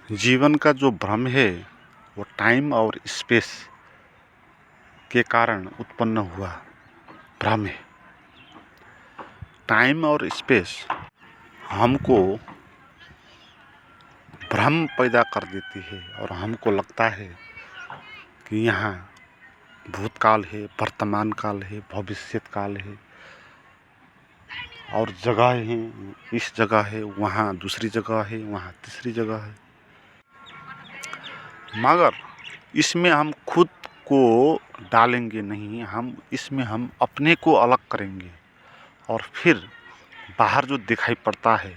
जीवन का जो भ्रम है वो टाइम और स्पेस के कारण उत्पन्न हुआ भ्रम है। टाइम और स्पेस हमको भ्रम पैदा कर देती है और हमको लगता है कि यहाँ भूतकाल है, वर्तमान काल है, भविष्य काल है और जगह है, इस जगह है, वहाँ दूसरी जगह है, वहाँ तीसरी जगह है। मगर इसमें हम खुद को डालेंगे नहीं, हम अपने को अलग करेंगे और फिर बाहर जो दिखाई पड़ता है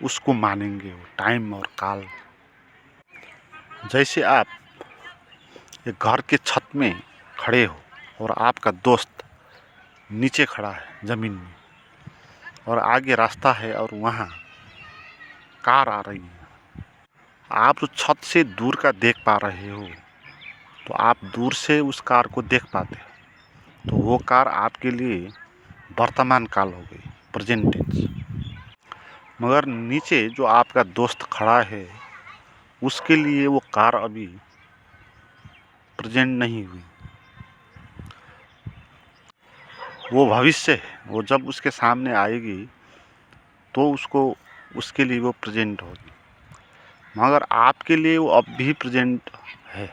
उसको मानेंगे, वो टाइम और काल। जैसे आप एक घर के छत में खड़े हो और आपका दोस्त नीचे खड़ा है ज़मीन में और आगे रास्ता है और वहाँ कार आ रही है। आप तो छत से दूर का देख पा रहे हो तो आप दूर से उस कार को देख पाते हो, तो वो कार आपके लिए वर्तमान काल हो गई, प्रेजेंट टेंस। मगर नीचे जो आपका दोस्त खड़ा है उसके लिए वो कार अभी प्रेजेंट नहीं हुई, वो भविष्य है। वो जब उसके सामने आएगी तो उसके लिए वो प्रेजेंट होगी, मगर आपके लिए वो अब भी प्रेजेंट है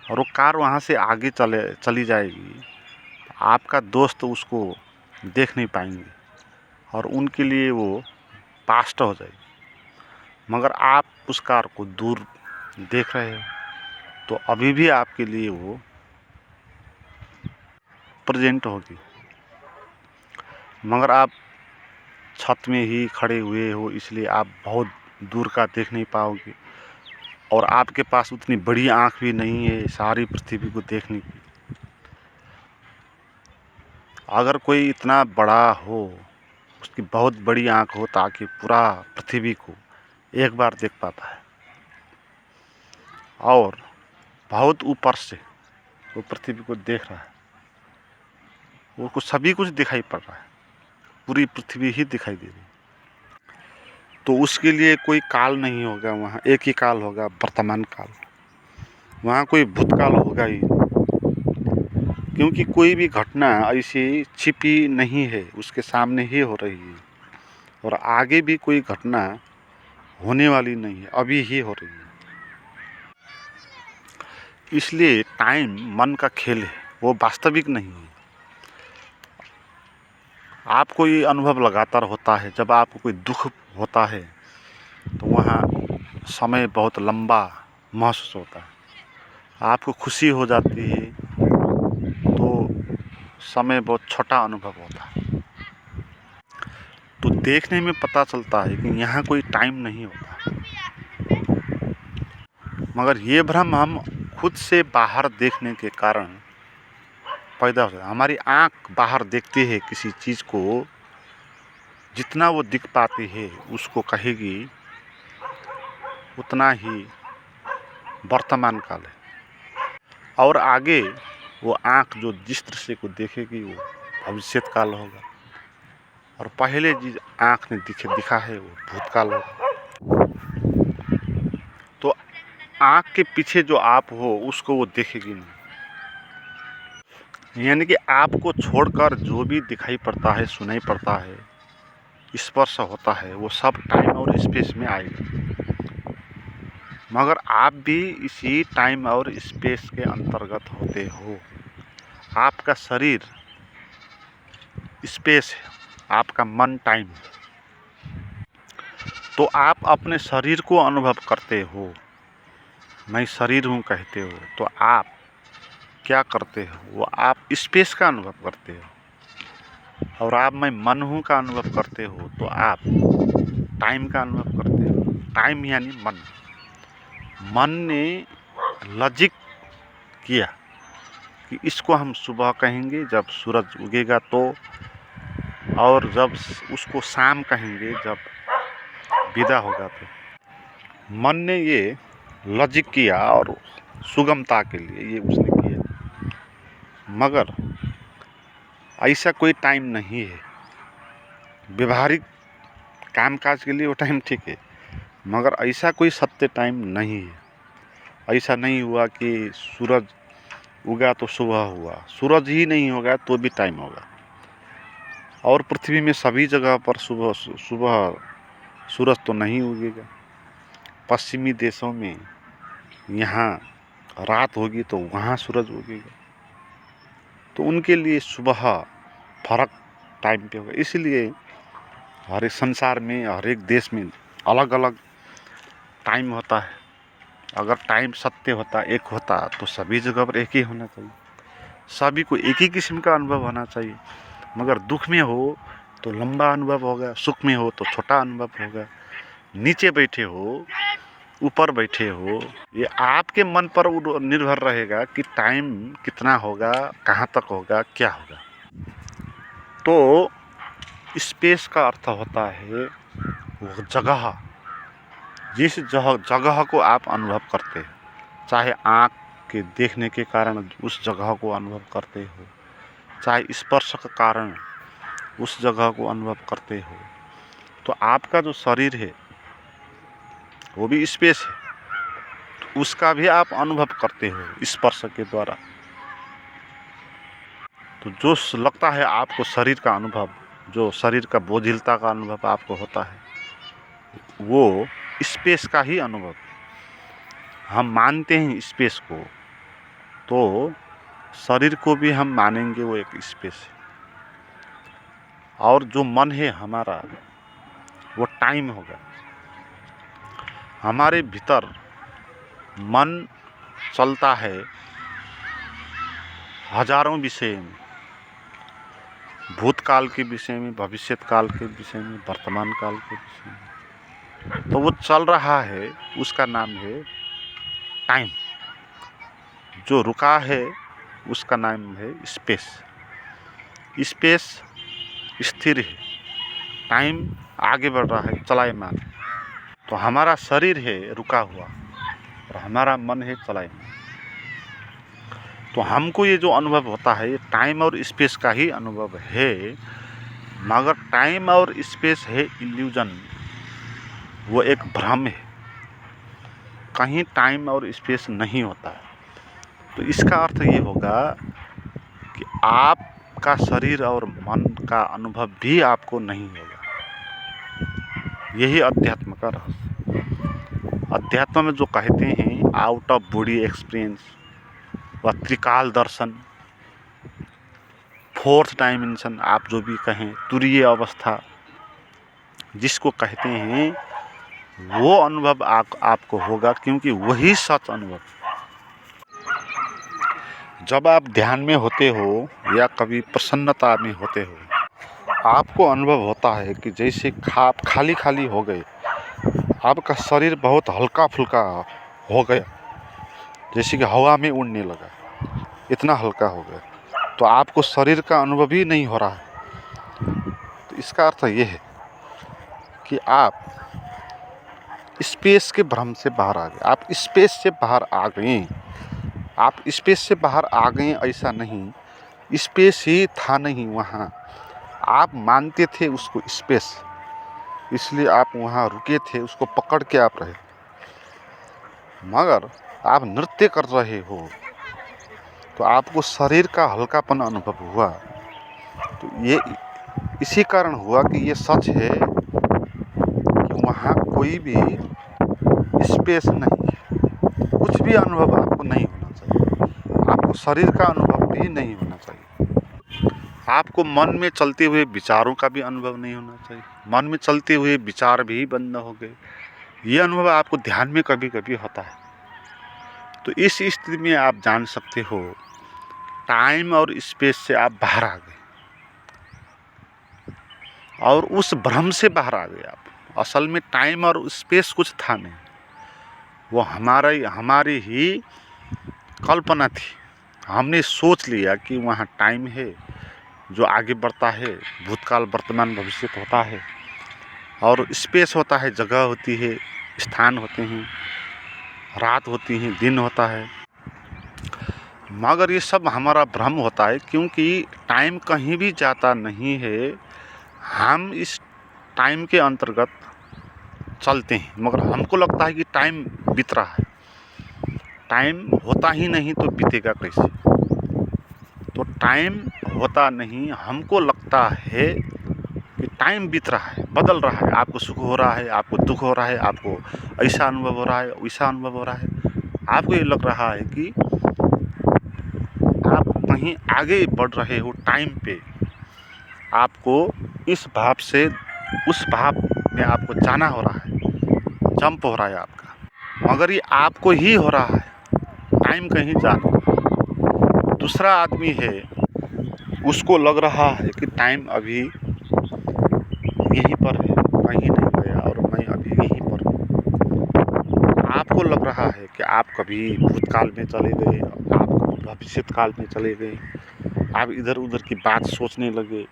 और वो कार वहाँ से आगे चली जाएगी। आपका दोस्त उसको देख नहीं पाएंगे और उनके लिए वो पास्ट हो जाएगी। मगर आप उस कार को दूर देख रहे हो तो अभी भी आपके लिए वो प्रेजेंट होगी, मगर आप छत में ही खड़े हुए हो इसलिए आप बहुत दूर का देख नहीं पाओगे और आपके पास उतनी बड़ी आँख भी नहीं है सारी पृथ्वी को देखने की। अगर कोई इतना बड़ा हो, उसकी बहुत बड़ी आँख हो ताकि पूरा पृथ्वी को एक बार देख पाता है और बहुत ऊपर से वो पृथ्वी को देख रहा है, वो सभी कुछ दिखाई पड़ रहा है, पूरी पृथ्वी ही दिखाई दे रही है, तो उसके लिए कोई काल नहीं होगा। वहाँ एक ही काल होगा, वर्तमान काल। वहाँ कोई भूतकाल होगा ही नहीं, क्योंकि कोई भी घटना ऐसी छिपी नहीं है, उसके सामने ही हो रही है और आगे भी कोई घटना होने वाली नहीं है, अभी ही हो रही है। इसलिए टाइम मन का खेल है, वो वास्तविक नहीं है। आपको ये अनुभव लगातार होता है, जब आपको कोई दुख होता है तो वहाँ समय बहुत लंबा महसूस होता है। आपको खुशी हो जाती है तो समय बहुत छोटा अनुभव होता है। तो देखने में पता चलता है कि यहाँ कोई टाइम नहीं होता, मगर ये भ्रम हम खुद से बाहर देखने के कारण पैदा हो जाता है। हमारी आँख बाहर देखती है किसी चीज़ को, जितना वो दिख पाती है उसको कहेगी उतना ही वर्तमान काल है और आगे वो आँख जो जिस दृश्य को देखेगी वो भविष्य काल होगा और पहले जिस आँख ने दिखा है वो भूतकाल होगा। तो आँख के पीछे जो आप हो उसको वो देखेगी नहीं, यानी कि आपको छोड़कर जो भी दिखाई पड़ता है, सुनाई पड़ता है, स्पर्श होता है, वो सब टाइम और स्पेस में आएगा। मगर आप भी इसी टाइम और स्पेस के अंतर्गत होते हो। आपका शरीर स्पेस है, आपका मन टाइम है। तो आप अपने शरीर को अनुभव करते हो, मैं शरीर हूँ कहते हो, तो आप क्या करते हो, वो आप स्पेस का अनुभव करते हो। और आप मैं मन हूँ का अनुभव करते हो तो आप टाइम का अनुभव करते हो। टाइम यानी मन ने लॉजिक किया कि इसको हम सुबह कहेंगे जब सूरज उगेगा तो, और जब उसको शाम कहेंगे जब विदा होगा तो। मन ने ये लॉजिक किया और सुगमता के लिए ये उसने किया, मगर ऐसा कोई टाइम नहीं है। व्यवहारिक कामकाज के लिए वो टाइम ठीक है, मगर ऐसा कोई सत्य टाइम नहीं है। ऐसा नहीं हुआ कि सूरज उगा तो सुबह हुआ, सूरज ही नहीं होगा तो भी टाइम होगा। और पृथ्वी में सभी जगह पर सुबह सुबह सूरज तो नहीं उगेगा। पश्चिमी देशों में यहाँ रात होगी तो वहाँ सूरज उगेगा, तो उनके लिए सुबह फर्क टाइम पे होगा। इसलिए हर एक संसार में, हर एक देश में अलग अलग टाइम होता है। अगर टाइम सत्य होता, एक होता, तो सभी जगह पर एक ही होना चाहिए, सभी को एक ही किस्म का अनुभव होना चाहिए। मगर दुख में हो तो लंबा अनुभव होगा, सुख में हो तो छोटा अनुभव होगा, नीचे बैठे हो ऊपर बैठे हो, ये आपके मन पर निर्भर रहेगा कि टाइम कितना होगा, कहाँ तक होगा, क्या होगा। तो स्पेस का अर्थ होता है वो जगह, जिस जगह को आप अनुभव करते हैं, चाहे आँख के देखने के कारण उस जगह को अनुभव करते हो, चाहे स्पर्श के कारण उस जगह को अनुभव करते हो। तो आपका जो शरीर है वो भी स्पेस है, तो उसका भी आप अनुभव करते हो स्पर्श के द्वारा। तो जो लगता है आपको शरीर का अनुभव, जो शरीर का बोझिलता का अनुभव आपको होता है, वो स्पेस का ही अनुभव हम मानते हैं स्पेस को, तो शरीर को भी हम मानेंगे वो एक स्पेस है। और जो मन है हमारा वो टाइम होगा। हमारे भीतर मन चलता है हजारों विषय में, भूतकाल के विषय में, भविष्य काल के विषय में, वर्तमान काल के विषय में। तो वो चल रहा है, उसका नाम है टाइम। जो रुका है उसका नाम है स्पेस। स्पेस स्थिर है, टाइम आगे बढ़ रहा है, चलायमान। तो हमारा शरीर है रुका हुआ और हमारा मन है चलायमान। तो हमको ये जो अनुभव होता है ये टाइम और स्पेस का ही अनुभव है। मगर टाइम और स्पेस है इल्यूजन, वो एक भ्रम है, कहीं टाइम और स्पेस नहीं होता है। तो इसका अर्थ ये होगा कि आपका शरीर और मन का अनुभव भी आपको नहीं होगा। यही अध्यात्म का रहस्य। अध्यात्म में जो कहते हैं आउट ऑफ बॉडी एक्सपीरियंस व त्रिकाल दर्शन, फोर्थ डायमेंशन, आप जो भी कहें, तुरीय अवस्था जिसको कहते हैं, वो अनुभव आपको होगा, क्योंकि वही सच अनुभव। जब आप ध्यान में होते हो या कभी प्रसन्नता में होते हो, आपको अनुभव होता है कि जैसे आप खाली खाली हो गए, आपका शरीर बहुत हल्का फुल्का हो गया, जैसे कि हवा में उड़ने लगा, इतना हल्का हो गया, तो आपको शरीर का अनुभव ही नहीं हो रहा है। तो इसका अर्थ ये है कि आप स्पेस के भ्रम से बाहर आ गए, आप स्पेस से बाहर आ गए। आप स्पेस से बाहर आ गए ऐसा नहीं, स्पेस ही था नहीं वहाँ, आप मानते थे उसको स्पेस, इसलिए आप वहाँ रुके थे, उसको पकड़ के आप रहे। मगर आप नृत्य कर रहे हो तो आपको शरीर का हल्कापन अनुभव हुआ। तो ये इसी कारण हुआ कि ये सच है कि वहाँ कोई भी स्पेस नहीं है, कुछ भी अनुभव आपको नहीं होना चाहिए, आपको शरीर का अनुभव भी नहीं होना चाहिए, आपको मन में चलते हुए विचारों का भी अनुभव नहीं होना चाहिए। मन में चलते हुए विचार भी बंद हो गए, ये अनुभव आपको ध्यान में कभी कभी होता है। तो इस स्थिति में आप जान सकते हो टाइम और स्पेस से आप बाहर आ गए और उस भ्रम से बाहर आ गए आप। असल में टाइम और स्पेस कुछ था नहीं, वो हमारी ही कल्पना थी। हमने सोच लिया कि वहाँ टाइम है जो आगे बढ़ता है, भूतकाल वर्तमान भविष्य होता है, और स्पेस होता है, जगह होती है, स्थान होते हैं, रात होती है, दिन होता है। मगर ये सब हमारा भ्रम होता है, क्योंकि टाइम कहीं भी जाता नहीं है। हम इस टाइम के अंतर्गत चलते हैं, मगर हमको लगता है कि टाइम बीत रहा है। टाइम होता ही नहीं तो बीतेगा कैसे? तो टाइम होता नहीं, हमको लगता है कि टाइम बीत रहा है, बदल रहा है। आपको सुख हो रहा है, आपको दुख हो रहा है, आपको ऐसा अनुभव हो रहा है, वैसा अनुभव हो रहा है। आपको ये लग रहा है कि आप कहीं आगे बढ़ रहे हो टाइम पे, आपको इस भाव से उस भाव में आपको जाना हो रहा है, जंप हो रहा है आपका, मगर ये आपको ही हो रहा है, टाइम कहीं जा नहीं रहा। दूसरा आदमी है, उसको लग रहा है कि टाइम अभी यहीं पर है, कहीं नहीं गया और मैं अभी यहीं पर हूँ। आपको लग रहा है कि आप कभी भूतकाल में चले गए, आप कभी भविष्य काल में चले गए, आप इधर उधर की बात सोचने लगे।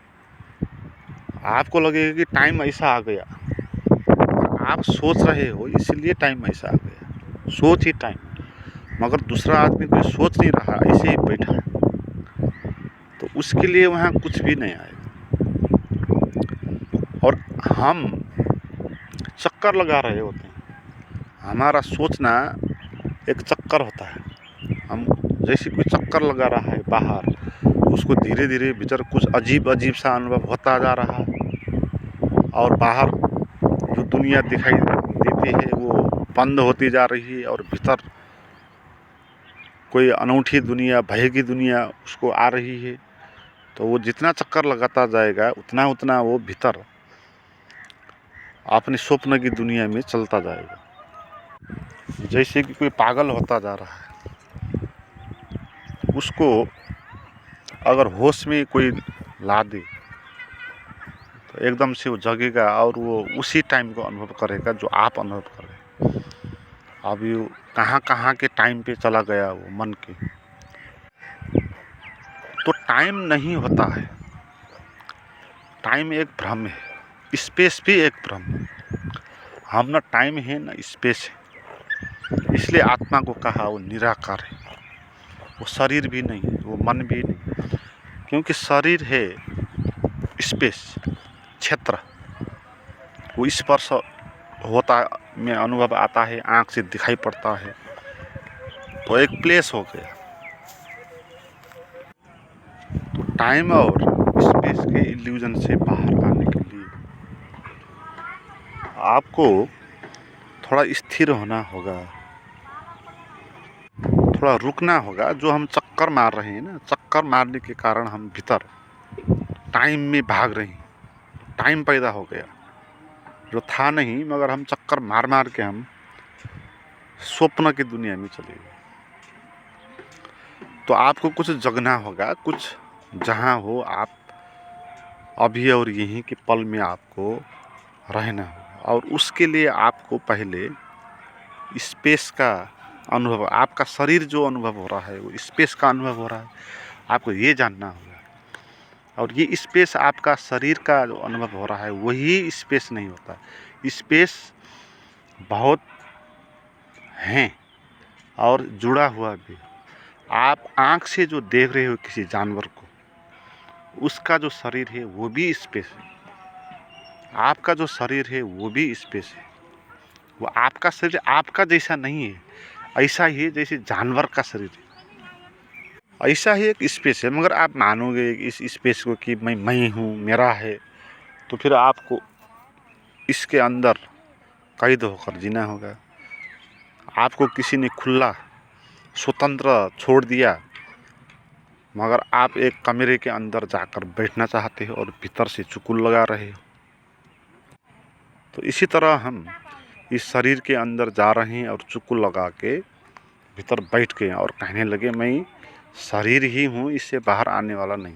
आपको लगेगा कि टाइम ऐसा आ गया, आप सोच रहे हो इसलिए टाइम ऐसा आ गया, सोच ही टाइम। मगर दूसरा आदमी कोई सोच नहीं रहा, ऐसे ही बैठा है, तो उसके लिए वहाँ कुछ भी नहीं आएगा। और हम चक्कर लगा रहे होते हैं, हमारा सोचना एक चक्कर होता है। हम जैसे कोई चक्कर लगा रहा है बाहर, उसको धीरे धीरे भीतर कुछ अजीब अजीब सा अनुभव होता जा रहा है, और बाहर जो दुनिया दिखाई देती है वो बंद होती जा रही है, और भीतर कोई अनूठी दुनिया, भय की दुनिया उसको आ रही है। तो वो जितना चक्कर लगाता जाएगा उतना उतना वो भीतर अपने स्वप्न की दुनिया में चलता जाएगा। जैसे कि कोई पागल होता जा रहा है, उसको अगर होश में कोई ला दे तो एकदम से वो जगेगा और वो उसी टाइम को अनुभव करेगा जो आप अनुभव कर रहे हैं। अभी वो कहाँ कहाँ के टाइम पे चला गया वो मन के। तो टाइम नहीं होता है, टाइम एक भ्रम है, स्पेस भी एक भ्रम है। हम ना टाइम है ना स्पेस है, इसलिए आत्मा को कहा वो निराकार है। वो शरीर भी नहीं है, वो मन भी नहीं, क्योंकि शरीर है स्पेस, क्षेत्र, वो स्पर्श होता में अनुभव आता है, आँख से दिखाई पड़ता है, तो एक प्लेस हो गया। तो टाइम और स्पेस के इल्यूजन से बाहर आने के लिए आपको थोड़ा स्थिर होना होगा, थोड़ा रुकना होगा। जो हम चक्कर मार रहे हैं ना, चक्कर मारने के कारण हम भीतर टाइम में भाग रहे हैं, टाइम पैदा हो गया जो था नहीं, मगर हम चक्कर मार मार के हम स्वप्न की दुनिया में चले गए। तो आपको कुछ जगना होगा, कुछ जहाँ हो आप अभी और यहीं के पल में आपको रहना होगा, और उसके लिए आपको पहले स्पेस का अनुभव, आपका शरीर जो अनुभव हो रहा है वो स्पेस का अनुभव हो रहा है, आपको ये जानना होगा। और ये स्पेस आपका शरीर का जो अनुभव हो रहा है वही स्पेस नहीं होता। स्पेस बहुत हैं और जुड़ा हुआ भी। आप आँख से जो देख रहे हो किसी जानवर को, उसका जो शरीर है वो भी स्पेस है, आपका जो शरीर है वो भी स्पेस है। वो आपका शरीर आपका जैसा नहीं है, ऐसा ही है जैसे जानवर का शरीर है, ऐसा ही एक स्पेस है। मगर आप मानोगे इस स्पेस को कि मैं हूँ, मेरा है, तो फिर आपको इसके अंदर कैद होकर जीना होगा। आपको किसी ने खुला स्वतंत्र छोड़ दिया, मगर आप एक कमरे के अंदर जाकर बैठना चाहते हो और भीतर से चुकुल लगा रहे हो। तो इसी तरह हम इस शरीर के अंदर जा रहे हैं और चुकुल लगा के भीतर बैठ गए और कहने लगे मैं शरीर ही हूँ, इससे बाहर आने वाला नहीं।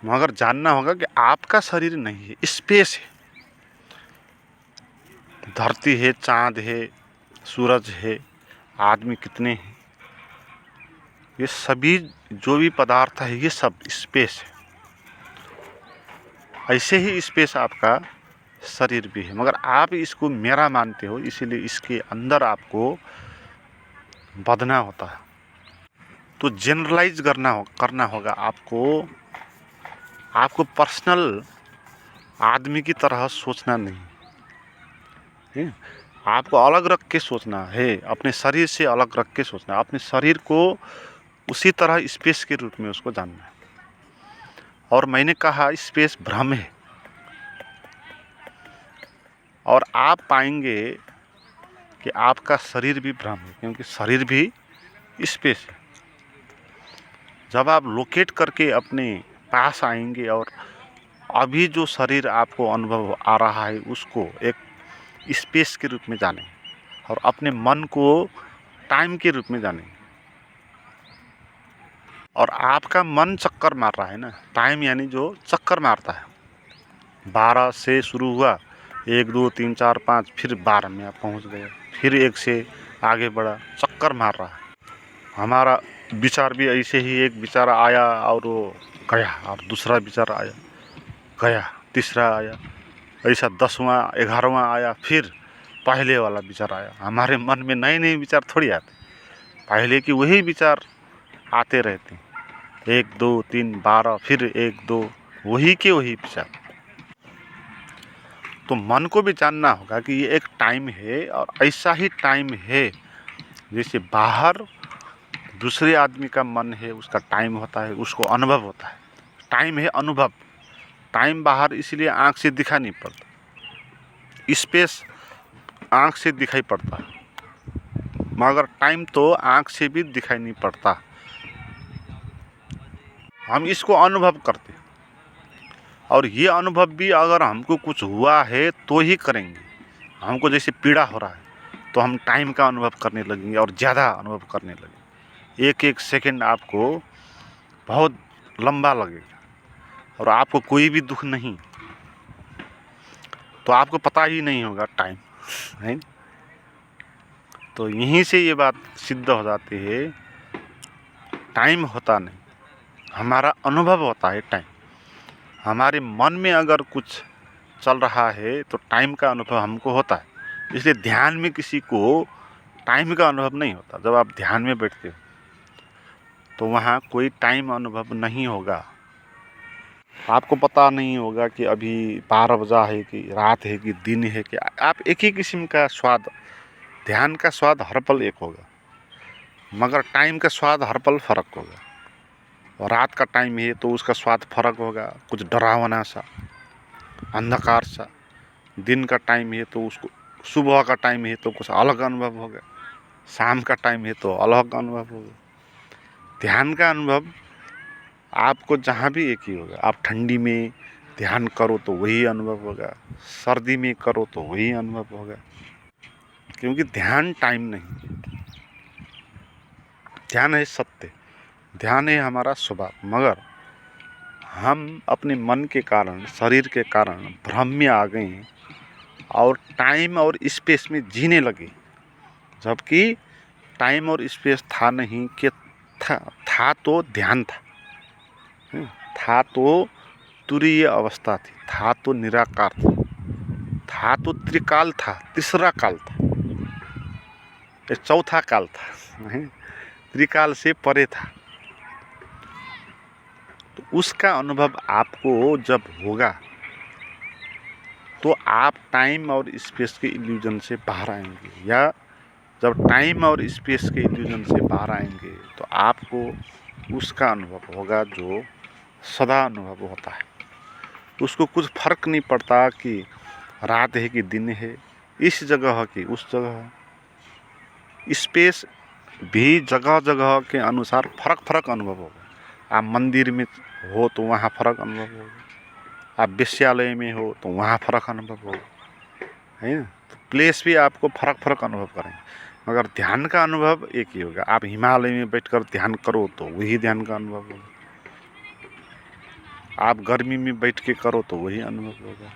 मगर जानना होगा कि आपका शरीर नहीं है, स्पेस है। धरती है, चाँद है, सूरज है, आदमी कितने हैं, ये सभी जो भी पदार्थ है ये सब स्पेस है। ऐसे ही स्पेस आपका शरीर भी है, मगर आप इसको मेरा मानते हो, इसीलिए इसके अंदर आपको बदना होता है। तो जनरलाइज करना होगा आपको पर्सनल आदमी की तरह सोचना नहीं, है। आपको अलग रख के सोचना है, अपने शरीर से अलग रख के सोचना है, अपने शरीर को उसी तरह स्पेस के रूप में उसको जानना है। और मैंने कहा स्पेस भ्रम है, और आप पाएंगे कि आपका शरीर भी भ्रम है, क्योंकि शरीर भी स्पेस है। जब आप लोकेट करके अपने पास आएंगे और अभी जो शरीर आपको अनुभव आ रहा है उसको एक स्पेस के रूप में जानें, और अपने मन को टाइम के रूप में जानें। और आपका मन चक्कर मार रहा है ना, टाइम यानी जो चक्कर मारता है, 12 से शुरू हुआ, 1 2 3 4 5, फिर 12 में आप पहुंच गए, फिर 1 से आगे बढ़ा, चक्कर मार रहा है। हमारा विचार भी ऐसे ही, एक विचार आया और वो गया, और दूसरा विचार आया गया, तीसरा आया, ऐसा 10वां 11वां आया, फिर पहले वाला विचार आया। हमारे मन में नए नए विचार थोड़ी आते, पहले की वही विचार आते रहते, 1 2 3 12, फिर 1 2, वही के वही विचार। तो मन को भी जानना होगा कि ये एक टाइम है, और ऐसा ही टाइम है जैसे बाहर दूसरे आदमी का मन है, उसका टाइम होता है, उसको अनुभव होता है। टाइम है अनुभव। टाइम बाहर इसलिए आँख से दिखा नहीं पड़ता, स्पेस आँख से दिखाई पड़ता है, मगर टाइम तो आँख से भी दिखाई नहीं पड़ता। हम इसको अनुभव करते हैं, और ये अनुभव भी अगर हमको कुछ हुआ है तो ही करेंगे। हमको जैसे पीड़ा हो रहा है तो हम टाइम का अनुभव करने लगेंगे, और ज़्यादा अनुभव करने लगेंगे। एक एक सेकंड आपको बहुत लंबा लगेगा, और आपको कोई भी दुख नहीं, तो आपको पता ही नहीं होगा टाइम है। तो यहीं से ये बात सिद्ध हो जाती है, टाइम होता नहीं, हमारा अनुभव होता है टाइम। हमारे मन में अगर कुछ चल रहा है तो टाइम का अनुभव हमको होता है। इसलिए ध्यान में किसी को टाइम का अनुभव नहीं होता। जब आप ध्यान में बैठते हो तो वहाँ कोई टाइम अनुभव नहीं होगा। आपको पता नहीं होगा कि अभी 12 बजा है कि रात है कि दिन है, कि आप एक ही किस्म का स्वाद, ध्यान का स्वाद हर पल एक होगा, मगर टाइम का स्वाद हर पल फर्क होगा। और रात का टाइम है तो उसका स्वाद फर्क होगा, कुछ डरावना सा, अंधकार सा। दिन का टाइम है तो उसको, सुबह का टाइम है तो कुछ अलग अनुभव होगा, शाम का टाइम है तो अलग अनुभव होगा। ध्यान का अनुभव आपको जहाँ भी एक ही होगा। आप ठंडी में ध्यान करो तो वही अनुभव होगा, सर्दी में करो तो वही अनुभव होगा, क्योंकि ध्यान टाइम नहीं, ध्यान है सत्य, ध्यान है हमारा स्वभाव। मगर हम अपने मन के कारण, शरीर के कारण भ्रम में आ गए और टाइम और स्पेस में जीने लगे, जबकि टाइम और स्पेस था नहीं। कि था तो ध्यान था तो तुरीय अवस्था थी, था तो निराकार था तो त्रिकाल था, तीसरा काल था, ये चौथा काल था, त्रिकाल से परे था। तो उसका अनुभव आपको जब होगा तो आप टाइम और स्पेस के इल्यूजन से बाहर आएंगे, या जब टाइम और स्पेस के इल्यूजन से बाहर आएंगे तो आपको उसका अनुभव होगा जो सदा अनुभव होता है। उसको कुछ फर्क नहीं पड़ता कि रात है कि दिन है, इस जगह की उस जगह। स्पेस भी जगह जगह के अनुसार फर्क अनुभव होगा। आप मंदिर में हो तो वहाँ फर्क अनुभव होगा, आप विश्वविद्यालय में हो तो वहाँ फर्क अनुभव होगा, है ना। तो प्लेस भी आपको फर्क अनुभव करेंगे, मगर ध्यान का अनुभव एक ही होगा। आप हिमालय में बैठकर ध्यान करो तो वही ध्यान का अनुभव होगा, आप गर्मी में बैठ के करो तो वही अनुभव होगा,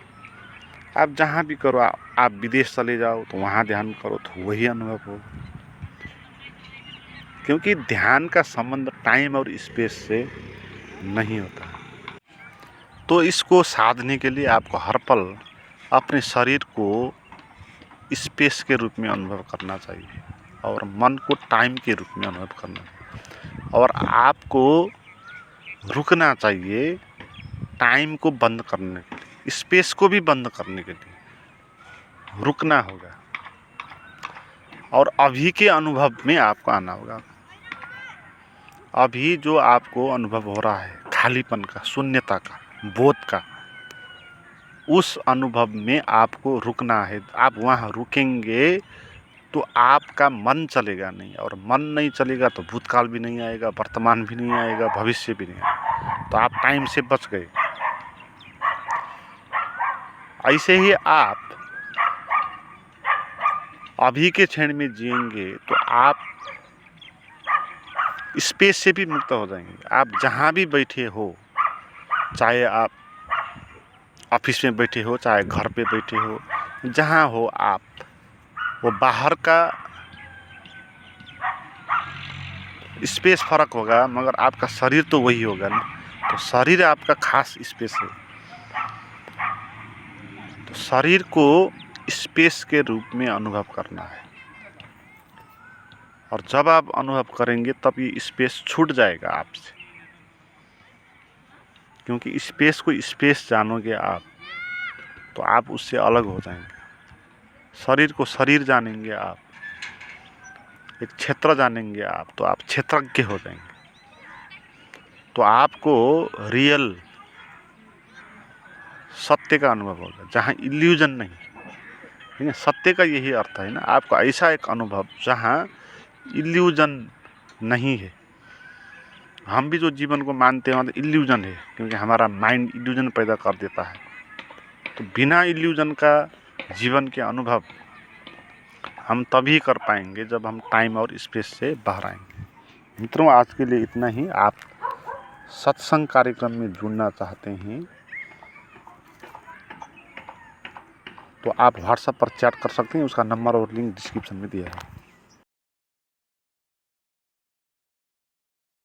आप जहाँ भी करो, आप विदेश चले जाओ तो वहाँ ध्यान करो तो वही अनुभव होगा। क्योंकि ध्यान का संबंध टाइम और स्पेस से नहीं होता। तो इसको साधने के लिए आपको हर पल अपने शरीर को स्पेस के रूप में अनुभव करना चाहिए, और मन को टाइम के रूप में अनुभव करना चाहिए। और आपको रुकना चाहिए टाइम को बंद करने के लिए, स्पेस को भी बंद करने के लिए। रुकना होगा और अभी के अनुभव में आपको आना होगा। अभी जो आपको अनुभव हो रहा है खालीपन का, शून्यता का, बोध का, उस अनुभव में आपको रुकना है। आप वहाँ रुकेंगे तो आपका मन चलेगा नहीं, और मन नहीं चलेगा तो भूतकाल भी नहीं आएगा, वर्तमान भी नहीं आएगा, भविष्य भी नहीं आएगा, तो आप टाइम से बच गए। ऐसे ही आप अभी के क्षण में जिएंगे तो आप स्पेस से भी मुक्त हो जाएंगे। आप जहाँ भी बैठे हो, चाहे आप ऑफिस में बैठे हो, चाहे घर पे बैठे हो, जहाँ हो आप, वो बाहर का स्पेस फर्क होगा मगर आपका शरीर तो वही होगा ना। तो शरीर आपका खास स्पेस है, तो शरीर को स्पेस के रूप में अनुभव करना है। और जब आप अनुभव करेंगे तब ये स्पेस छूट जाएगा आपसे, क्योंकि स्पेस को स्पेस जानोगे आप तो आप उससे अलग हो जाएंगे। शरीर को शरीर जानेंगे आप, एक क्षेत्र जानेंगे आप तो आप क्षेत्रज्ञ हो जाएंगे। तो आपको रियल सत्य का अनुभव होगा जहाँ इल्यूजन नहीं, ठीक है। सत्य का यही अर्थ है ना, आपको ऐसा एक अनुभव जहाँ इल्यूजन नहीं है। हम भी जो जीवन को मानते हैं तो इल्यूजन है, क्योंकि हमारा माइंड इल्यूजन पैदा कर देता है। तो बिना इल्यूजन का जीवन के अनुभव हम तभी कर पाएंगे जब हम टाइम और स्पेस से बाहर आएंगे। मित्रों, आज के लिए इतना ही। आप सत्संग कार्यक्रम में जुड़ना चाहते हैं तो आप व्हाट्सएप पर चैट कर सकते हैं, उसका नंबर और लिंक डिस्क्रिप्शन में दिया है।